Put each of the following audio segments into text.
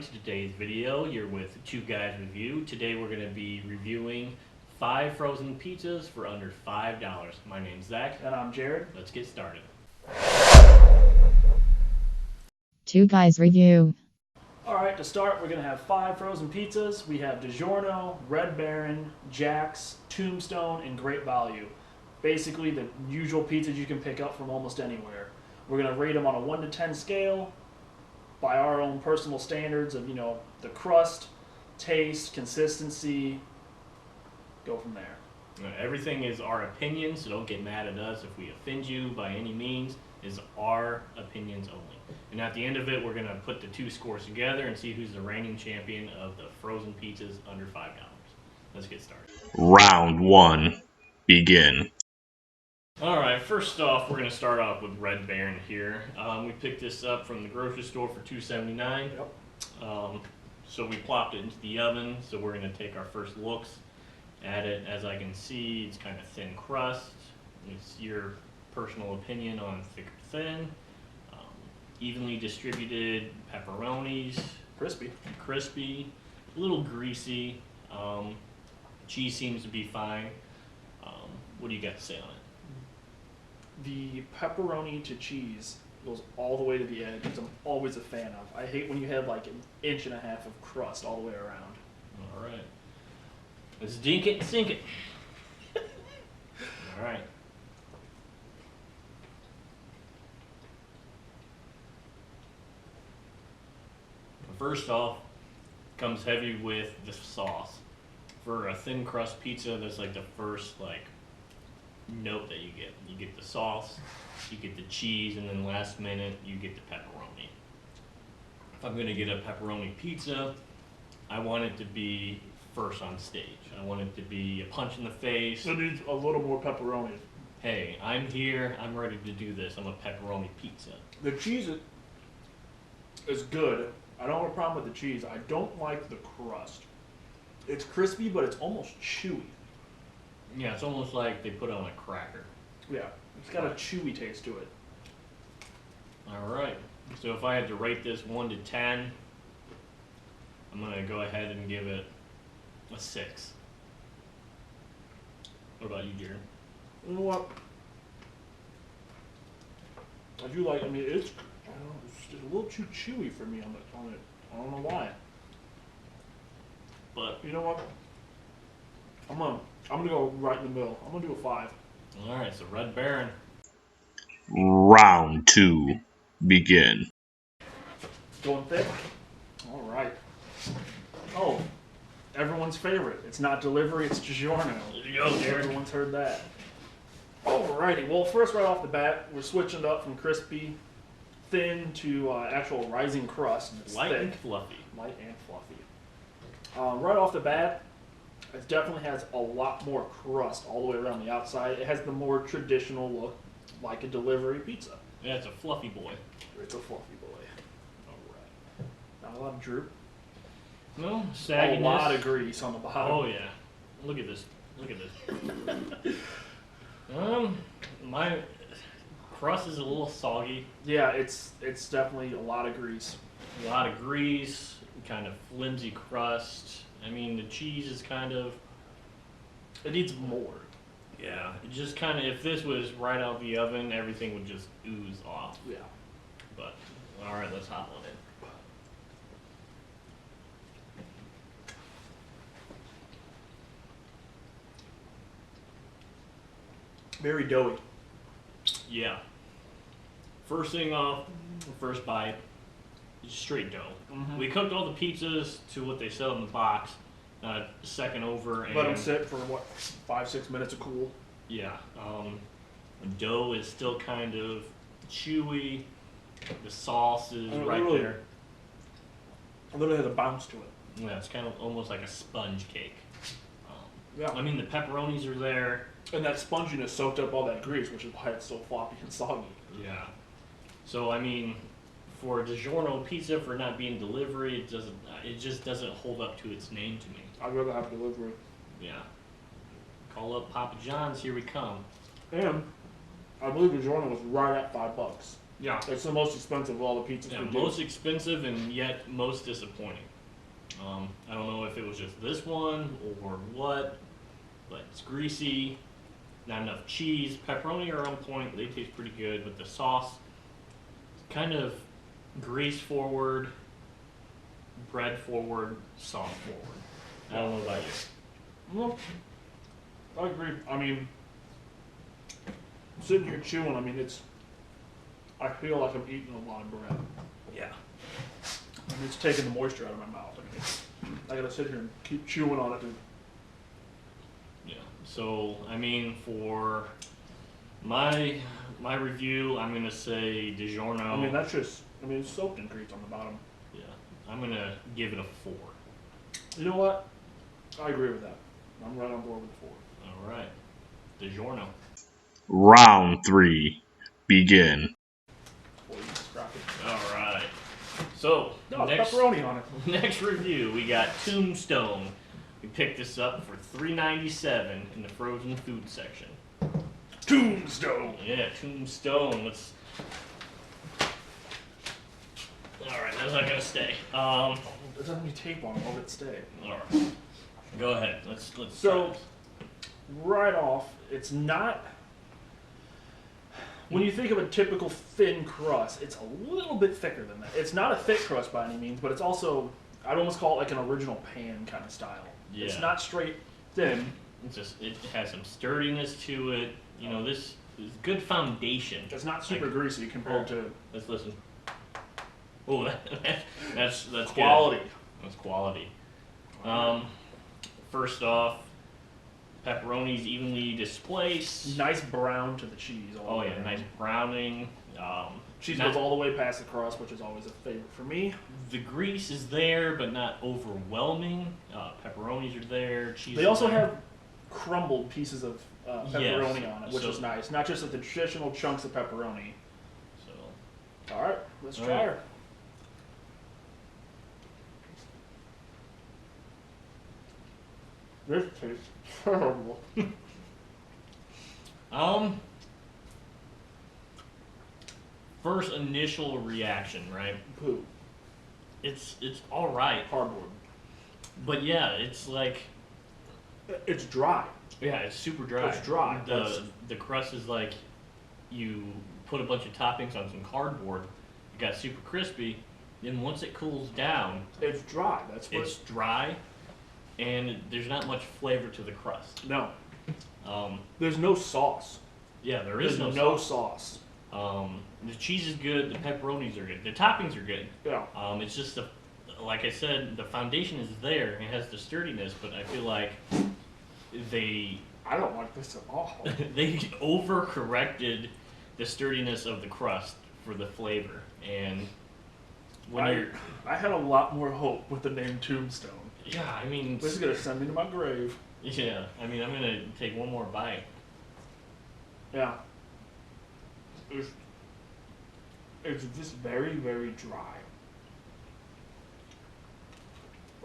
everyone to today's video. You're with Two Guys Review. Today we're going to be reviewing 5 frozen pizzas for under $5. My name's Zach. And I'm Jared. Let's get started. Two Guys Review. Alright, to start, we're going to have 5 frozen pizzas. We have DiGiorno, Red Baron, Jack's, Tombstone, and Great Value. Basically the usual pizzas you can pick up from almost anywhere. We're going to rate them on a 1 to 10 scale by our own personal standards of, the crust, taste, consistency. Go from there. Everything is our opinion, so don't get mad at us if we offend you by any means. Is our opinions only. And at the end of it, we're going to put the 2 scores together and see who's the reigning champion of the frozen pizzas under $5. Let's get started. Round 1. Begin. Alright, first off, we're going to start off with Red Baron here. We picked this up from the grocery store for $2.79. Yep. So we plopped it into the oven, so we're going to take our first looks at it. As I can see, it's kind of thin crust. It's your personal opinion on thick or thin. Evenly distributed pepperonis. Crispy. A little greasy. Cheese seems to be fine. What do you got to say on it? The pepperoni to cheese goes all the way to the edge, which I'm always a fan of. I hate when you have like 1.5 inches of crust all the way around. Alright. Let's dink it and sink it. Alright. First off, comes heavy with the sauce. For a thin crust pizza, that's like the first note that you get. You get the sauce, you get the cheese, and then last minute you get the pepperoni. If I'm gonna get a pepperoni pizza, I want it to be first on stage. I want it to be a punch in the face. It needs a little more pepperoni. Hey, I'm here, I'm ready to do this. I'm a pepperoni pizza. The cheese is good. I don't have a problem with the cheese. I don't like the crust. It's crispy, but it's almost chewy. Yeah, it's almost like they put on a cracker. Yeah, it's got a chewy taste to it. Alright, so if I had to rate this 1 to 10, I'm going to go ahead and give it a 6. What about you, Jared? You know what? I do like. I mean, it's just a little too chewy for me on it. I don't know why. But You know what? I'm gonna go right in the middle. I'm gonna do a 5. alright, so Red Baron. Round 2. Begin. Going thick. All right. Oh, everyone's favorite. It's not delivery. It's DiGiorno. Yo, Jared. Everyone's heard that. Alrighty. Well, first right off the bat, we're switching it up from crispy, thin to actual rising crust. It's Light thick. and fluffy. Light and fluffy. Right off the bat, it definitely has a lot more crust all the way around the outside. It has the more traditional look, like a delivery pizza. Yeah, it's a fluffy boy. It's a fluffy boy. Alright. Not a lot of droop. No, A sagginess. lot of grease on the bottom. Oh yeah. Look at this. Look at this. My crust is a little soggy. Yeah, it's definitely a lot of grease. A lot of grease, kind of flimsy crust. I mean, the cheese is kind of... It needs more. Yeah, it just kind of... If this was right out the oven, everything would just ooze off. Yeah. But, alright, let's hop on it. Very doughy. Yeah. First thing off, first bite, straight dough. Mhm. We cooked all the pizzas to what they sell in the box, second over, and Let them sit for what, 5-6 minutes to cool. yeah, the dough is still kind of chewy. The sauce is right literally- there. It literally has a bounce to it. Yeah, it's kind of almost like a sponge cake. Yeah. I mean, the pepperonis are there. And that sponginess soaked up all that grease, which is why it's so floppy and soggy. Yeah. So I mean, for a DiGiorno pizza, for not being delivery, it just doesn't hold up to its name to me. I'd rather have delivery. Yeah. Call up Papa John's, here we come. And I believe DiGiorno was right at $5. Yeah. It's the most expensive of all the pizzas Yeah, we do. most expensive and yet most disappointing. I don't know if it was just this one or what, but it's greasy, not enough cheese. Pepperoni are on point, they taste pretty good, but the sauce is kind of grease forward, bread forward, sauce forward. I don't know about you. Well, I agree. I mean, sitting here chewing, I mean, I feel like I'm eating a lot of bread. Yeah. I mean, it's taking the moisture out of my mouth. I mean, I gotta sit here and keep chewing on it. Yeah. So I mean, for my review, I'm gonna say DiGiorno. I mean, that's just, I mean, it's soaked in grease on the bottom. Yeah. I'm gonna give it a 4. You know what? I agree with that. I'm right on board with 4. All right. DiGiorno. Round 3. Begin. Boy, you just rock it. All right. So No, next pepperoni on it. next review, we got Tombstone. We picked this up for $3.97 in the frozen food section. Tombstone. Yeah, Tombstone. Let's. All right, that's not gonna stay. There's not any tape on it. Let it stay. All right. Go ahead. Let's. So- try this. Right off, it's not. When you think of a typical thin crust, it's a little bit thicker than that. It's not a thick crust by any means, but it's also, I'd almost call it like an original pan kind of style. It's Yeah. not straight thin. It's just it has some sturdiness to it. You know, this is good foundation. It's not super Like- greasy compared to Let's listen. Oh, that's quality. Good. That's quality. First off, pepperoni's evenly displaced. Nice brown to the cheese. Oh yeah, nice browning. Cheese not- goes all the way past the crust, which is always a favorite for me. The grease is there, but not overwhelming. Pepperonis are there. Cheese. They is also there. have crumbled pieces of pepperoni on it, which so- is nice. Not just like the traditional chunks of pepperoni. So All right, let's All try right. her. This tastes terrible. first initial reaction, right? Poo. It's all right, Cardboard. but yeah, it's like It's dry. yeah, it's super dry. It's dry. The crust is like you put a bunch of toppings on some cardboard. It got super crispy. Then once it cools down, It's dry. That's what. it's dry, and there's not much flavor to the crust. No. Um, There's no sauce. yeah, there is There's no no sauce. sauce. The cheese is good. The pepperonis are good. The toppings are good. Yeah. It's just like I said, the foundation is there. It has the sturdiness, but I feel like they I don't like this at all. they overcorrected the sturdiness of the crust for the flavor, and when you're I had a lot more hope with the name Tombstone. yeah, I mean This is gonna send me to my grave. yeah, I mean I'm gonna take one more bite. Yeah. It's just very, very dry.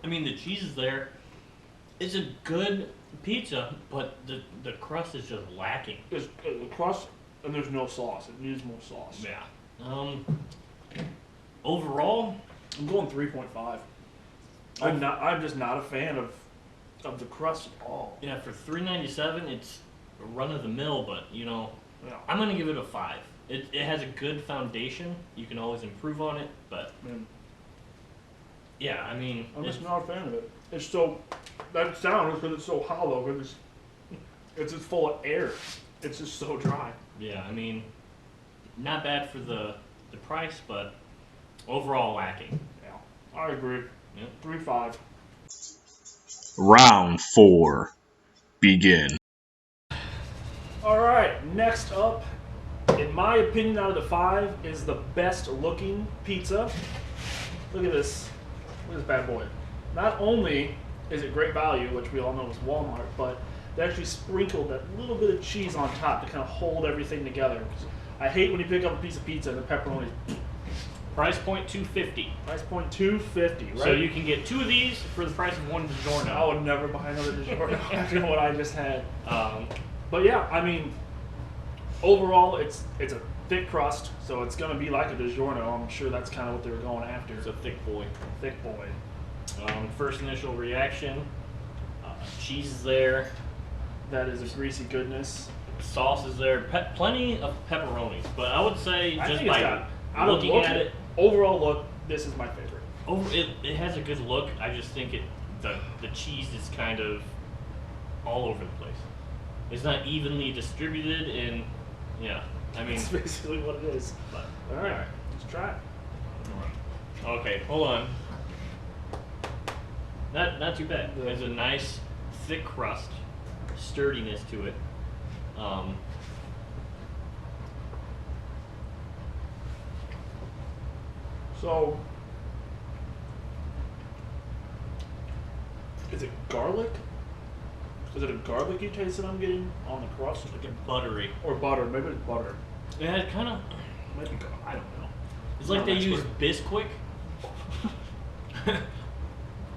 I mean the cheese is there. It's a good pizza, but the crust is just lacking. It's the crust, and there's no sauce. It needs more sauce. Yeah. Overall, I'm going 3.5. I'm just not a fan of the crust at all. yeah, for $3.97, it's a run of the mill, but you know, Yeah. I'm gonna give it a 5. It has a good foundation. You can always improve on it, but Man, yeah, I mean, I'm it's, just not a fan of it. It's so that sound is because it's so hollow. Because it's just full of air. It's just so dry. yeah, I mean, not bad for the price, but overall lacking. Yeah, I agree. Yep. 3.5. Round 4. Begin. All right, next up, in my opinion, out of the 5, is the best looking pizza. Look at this. Look at this bad boy. Not only is it great value, which we all know is Walmart, but they actually sprinkled that little bit of cheese on top to kind of hold everything together. I hate when you pick up a piece of pizza and the pepperoni. Price point $2.50. Price point $2.50, right? So you can get 2 of these for the price of 1 DiGiorno. I would never buy another DiGiorno after what I just had. Um, But yeah, I mean, Overall, it's a thick crust, so it's gonna be like a DiGiorno. I'm sure that's kind of what they were going after. It's a thick boy. Thick boy. First initial reaction, cheese is there, That is a greasy goodness. sauce is there, plenty of pepperonis. But I would say I just think it's by got, out of looking look, at it, overall look, this is my favorite. it has a good look. I just think the cheese is kind of all over the place. It's not evenly distributed, and yeah, I mean, That's basically what it is. but, All right, let's try it. okay, hold on. Not too bad. There's a nice thick crust, sturdiness to it. So, is it garlic? Is it a garlicky taste that I'm getting on the crust? Like a buttery. Or butter? Maybe it's butter. Yeah, it kind of. Maybe I don't know. It's like Not they an use expert. Bisquick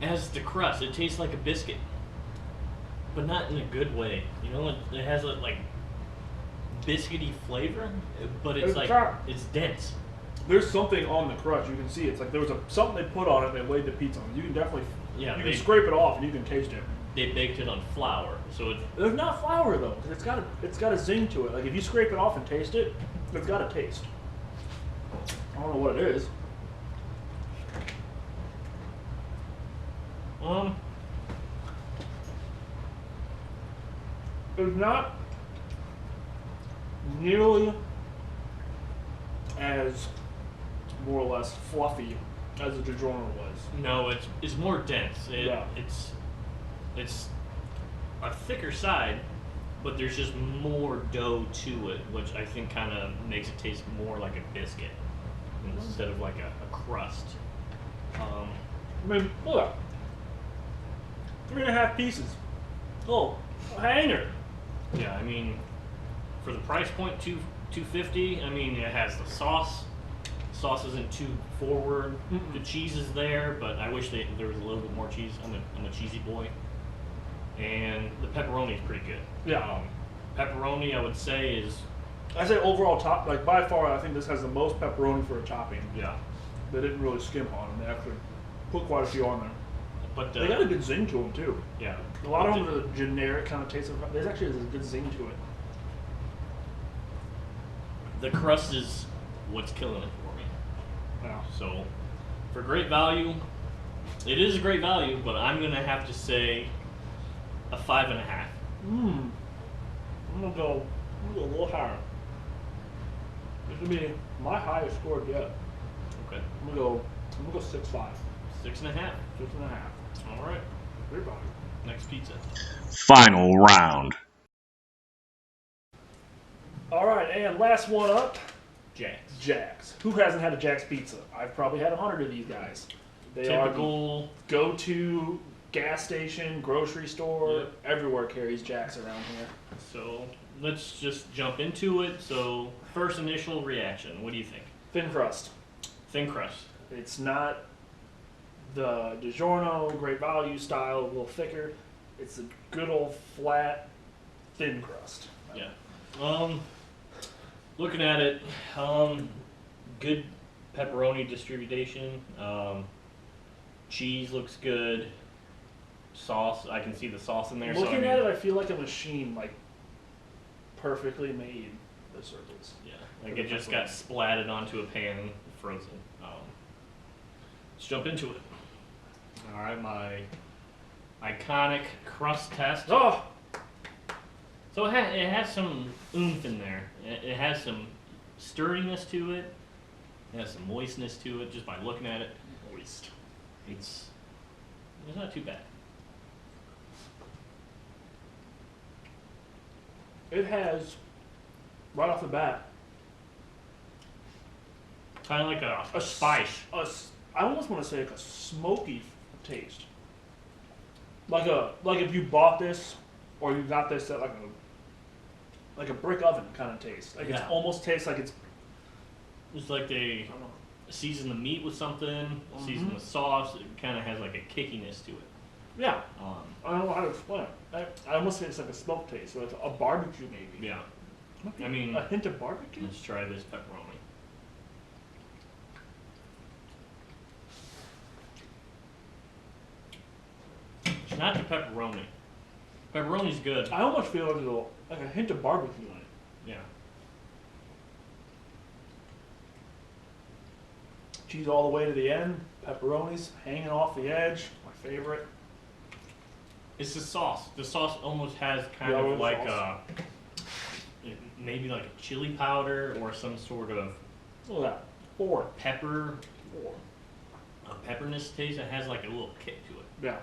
as the crust. It tastes like a biscuit, but not in a good way. You know, it has a like biscuity flavor, but it's It's like got- it's dense. There's something on the crust. You can see it's like there was something they put on it. They laid the pizza on. You can definitely Yeah, you they- can scrape it off and you can taste it. They baked it on flour, so it's There's not flour though, 'cause it's got a zing to it. Like if you scrape it off and taste it, it's got a taste. I don't know what it is. It's not nearly as more or less fluffy as the DiGiorno was. no, it's more dense. Yeah. It's a thicker side, but there's just more dough to it, which I think kind of makes it taste more like a biscuit instead of like a crust. I mean, look, 3.5 pieces. Oh, a hanger. Yeah, I mean, for the price point, $2.50. I mean, it has the sauce. Sauce isn't too forward. Mm-mm. The cheese is there, but I wish there was a little bit more cheese. I'm a cheesy boy. And the pepperoni is pretty good. Yeah. Pepperoni, I would say, is I say overall top, like by far, I think this has the most pepperoni for a topping. yeah. They didn't really skimp on them. They actually put quite a few on there. But They got a good zing to them too. yeah, A lot of them are the generic kind of taste of. There's actually a good zing to it. the crust is what's killing it for me. Yeah. So, for great value, it is a great value, but I'm gonna have to say a 5.5. I'm gonna go a little higher. This would be my highest score yet. Okay, I'm gonna go 6.5. 6.5. 6.5. All right, Great value. next pizza. Final round. All right, and last one up, Jack's. Jack's. Who hasn't had a Jack's pizza? I've probably had 100 of these guys. They are the Typical. go-to gas station, grocery store. Yep. Everywhere carries Jack's around here. So let's just jump into it. So first initial reaction. What do you think? Thin crust. Thin crust. It's not the DiGiorno Great Value style, a little thicker. It's a good old flat, thin crust. Yeah. Looking at it, good pepperoni distribution. Cheese looks good. Sauce, I can see the sauce in there. Looking at it, I feel like a machine, like perfectly made the circles. Yeah, like it just got splatted onto a pan, frozen. Let's jump into it. All right, my iconic crust test. Oh, So it has some oomph in there. It has some sturdiness to it. It has some moistness to it just by looking at it. moist. It's not too bad. It has, right off the bat, Kind of like a s- spice. I almost want to say like a smoky taste. Like if you bought this or you got this at like a brick oven kind of taste. Like it Yeah. almost tastes like it's It's like I they don't know. season the meat with something, season Mhm. the sauce. It kind of has like a kickiness to it. Yeah, Um, I don't know how to explain it. I almost say it's like a smoke taste, so it's a barbecue maybe. yeah. I mean, a hint of barbecue. let's try this pepperoni. It's not the pepperoni. Pepperoni's good. I almost feel like a hint of barbecue on it. Yeah. Cheese all the way to the end. Pepperonis hanging off the edge. My favorite. It's the sauce. The sauce almost has kind Yellow of like sauce. maybe like a chili powder or some sort of Look at that. 4. pepper, 4. a pepperness taste that has like a little kick to it. Yeah.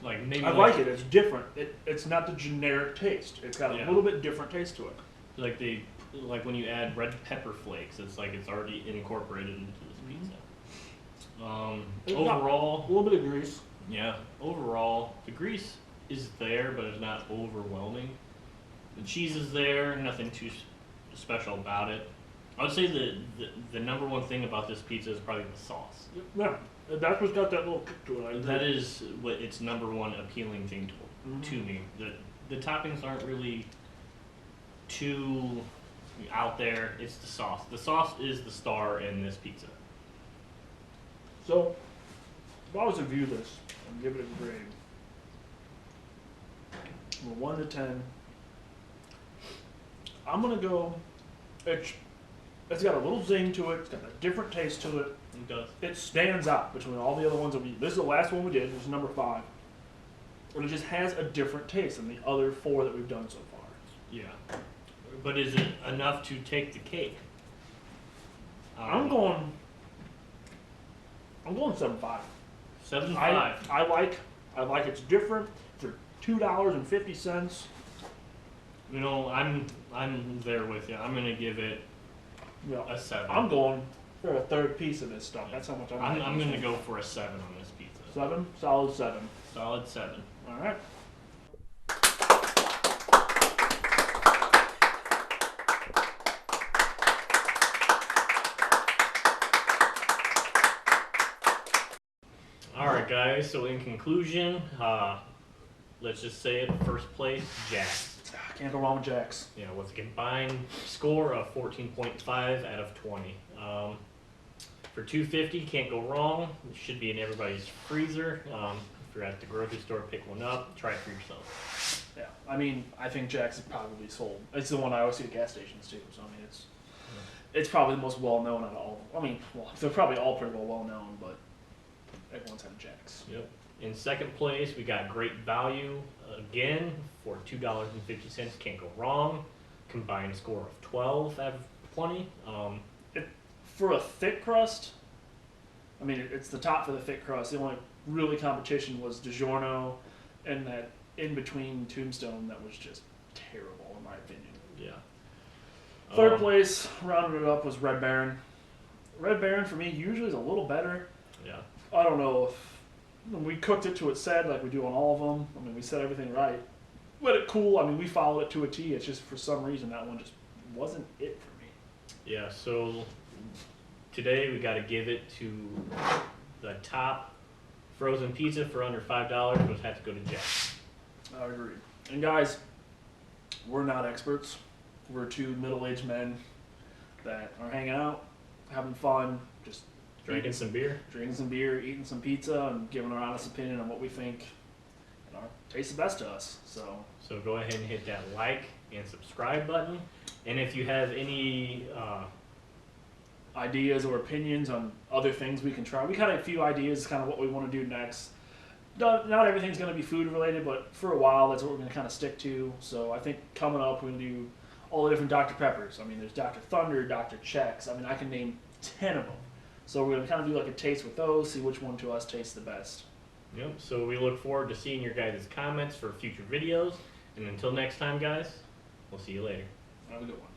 Like maybe I like it. It's different. It's not the generic taste. It's got a Yeah. little bit different taste to it. Like when you add red pepper flakes, it's like it's already incorporated into this pizza. It's got Overall, a little bit of grease. yeah. Overall, the grease is there, but it's not overwhelming. The cheese is there. Nothing too special about it. I would say the number one thing about this pizza is probably the sauce. Yeah. That's what's got that little kick to it. I agree. That is what its number one appealing thing to me. The toppings aren't really too out there. It's the sauce. The sauce is the star in this pizza. So, if I was to view this and give it a grade, from a 1 to 10, I'm gonna go. It's got a little zing to it. It's got a different taste to it. It does. It stands out between all the other ones that we. This is the last one we did. This is number 5, and it just has a different taste than the other 4 that we've done so far. Yeah. But is it enough to take the cake? I'm going 7.5. 7.5. I like it's different. For $2.50. You know, I'm there with you. I'm gonna give it Yeah. a 7. I'm going for a third piece of this stuff. That's how much I'm liking this gonna one. go for a 7 on this pizza. 7, solid 7. Solid 7. All right. All right, guys. So in conclusion, let's just say it. First place, Jack's. Can't go wrong with Jack's. You know, with a combined score of 14.5 out of 20. For $2.50, can't go wrong. It should be in everybody's freezer. If you're at the grocery store, pick one up. Try it for yourself. Yeah. I mean, I think Jack's is probably sold. It's the one I always see at gas stations too. So I mean, it's probably the most well known out of all. I mean, well, they're probably all pretty well known, but everyone's had Jack's. Yep. In second place, we got Great Value again for $2.50. Can't go wrong. Combined score of 12 out of 20. For a thick crust, I mean, it's the top for the thick crust. The only really competition was DiGiorno and that in between Tombstone that was just terrible in my opinion. Yeah. Third place, rounded it up, was Red Baron. Red Baron for me usually is a little better. Yeah. I don't know if we cooked it to its said like we do on all of them. I mean, we said everything right. But it cool. I mean, we followed it to a T. It's just for some reason that one just wasn't it for me. Yeah, so today we got to give it to the top frozen pizza for under $5, which had to go to Jack. I agree. And guys, we're not experts. We're 2 middle-aged men that are hanging out, having fun, just Drinking some beer. drinking some beer, eating some pizza, and giving our honest opinion on what we think tastes the best to us. So go ahead and hit that like and subscribe button. And if you have any Ideas or opinions on other things we can try. We kind of have a few ideas, kind of what we want to do next. Not everything's going to be food related, but for a while that's what we're going to kind of stick to. So I think coming up we're going to do all the different Dr. Peppers. I mean, there's Dr. Thunder, Dr. Chex. I mean, I can name 10 of them. So we're going to kind of do like a taste with those, see which one to us tastes the best. Yep, so we look forward to seeing your guys' comments for future videos. And until next time, guys, we'll see you later. Have a good one.